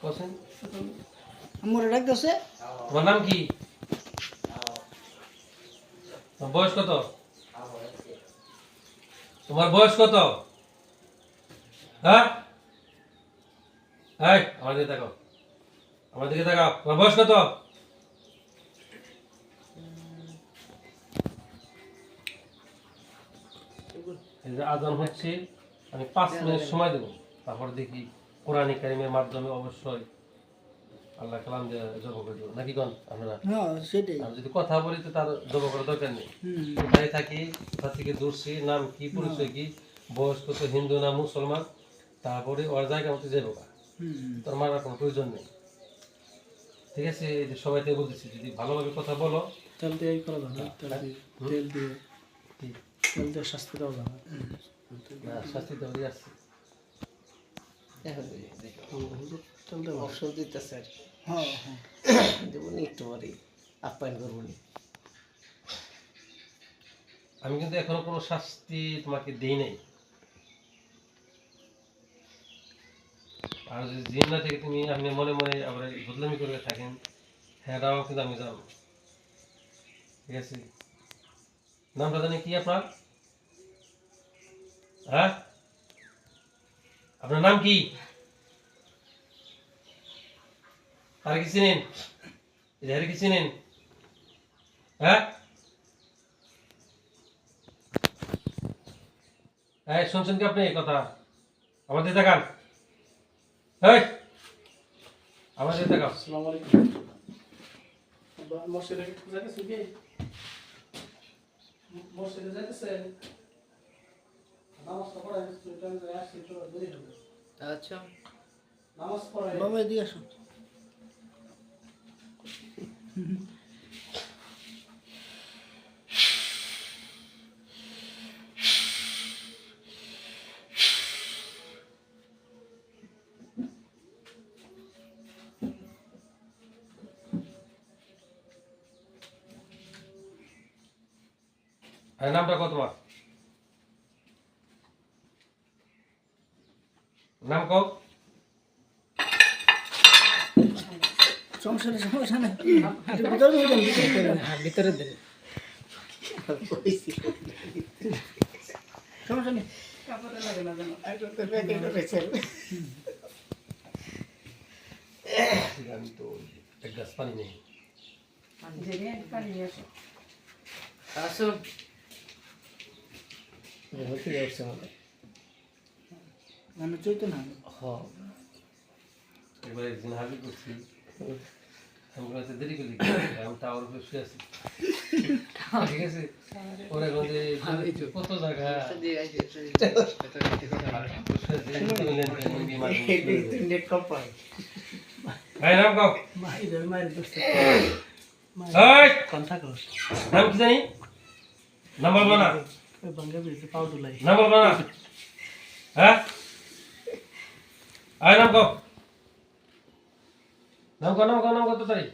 কোসেন আমার ডাকতেছে। তোমার নাম কি? তোমার বয়স কত? তোমার বয়স কত? হ্যাঁ এই আমার দিকে তাকাও, আমার দিকে তাকাও। তোমার বয়স কত? এই যে আজান হচ্ছে, আমি 5 মিনিট সময় দেব, তারপর দেখি কোরআন কারীমের মাধ্যমে অবশ্যই আল্লাহ কালাম দিয়ে জব করে দেবো নাকি কোন আপনারা? হ্যাঁ সেটাই। আর যদি কথা বলি তো তার জব করার দরকার নেই। কোথায় থাকি, কোথা থেকে দূরছি, নাম কি, পরিচয় কি, বয়স কত, হিন্দু না মুসলমান, তারপরে ওর জায়গা মতো যাবো, তোর মারার কোনো প্রয়োজন নেই। ঠিক আছে? এই যে সবাইকে বলতেছি, যদি ভালোভাবে কথা বলো তেল দিয়ে করা যাবে, তেল দিয়ে কি তেল দিয়ে শাস্তি দেওয়া যাবে। না, শাস্তি দেওয়ারই আছে। তেল দেওয়া অপশন দিতেছে আর কি। হ্যাঁ হ্যাঁ দেবনি একটু পরে আপ্যায়ন করবো নি। আমি কিন্তু এখনো কোনো শাস্তি তোমাকে দেই নাই। আর যদি জিন না থেকে তুমি আপনি মনে মনে আবার বদলামি করে থাকেন, হ্যাঁ তাও কিন্তু আমি যাবো। ঠিক আছে? নামটা জানি কি আপনার? হ্যাঁ, আপনার নাম কি? আর কি চিনেন? এদের কি চিনেন? হ্যাঁ, এই শুনছেন কি আপনি এই কথা? আমাদের দেখান, এই আমাদের দেখাও। আসসালামু আলাইকুম। মসজিদে যাইতেছে কি? মসজিদে যাইতেছে? নামাজ পড়া হচ্ছে, এটা আসছে তো দেরি হবে। আচ্ছা নামাজ পড়া বাবা এদিকে আসো। আর নামটা কত তোমার? নাম কও। সমস্যা নেই সমস্যা নেই। ভিতরে ঢুকেন, ভিতরে দেন। সমস্যা নেই। আমি তো এক গ্লাস পানি নেই। আসুন হতে যাচ্ছে আমাদের। মানে চৈতো না। হ্যাঁ একবার একদিন হাজির করছি, আমি বলছি দেরি করলি আমি টাওয়ার উপরে শুয়ে আছি। ঠিক আছে? ওরা এখন যে কত জায়গা নেট কম পায়। নাম কও। মায়ের দোস্ত এই, কথা কর। নাম কি জানি? নাম বলবো না, ওই বাঙ্গা বেশি পাও দুলাই। নাম বলবো না। হ্যাঁ, নাম কও, নাম কও, নাম কও, নাম কত তারিখ?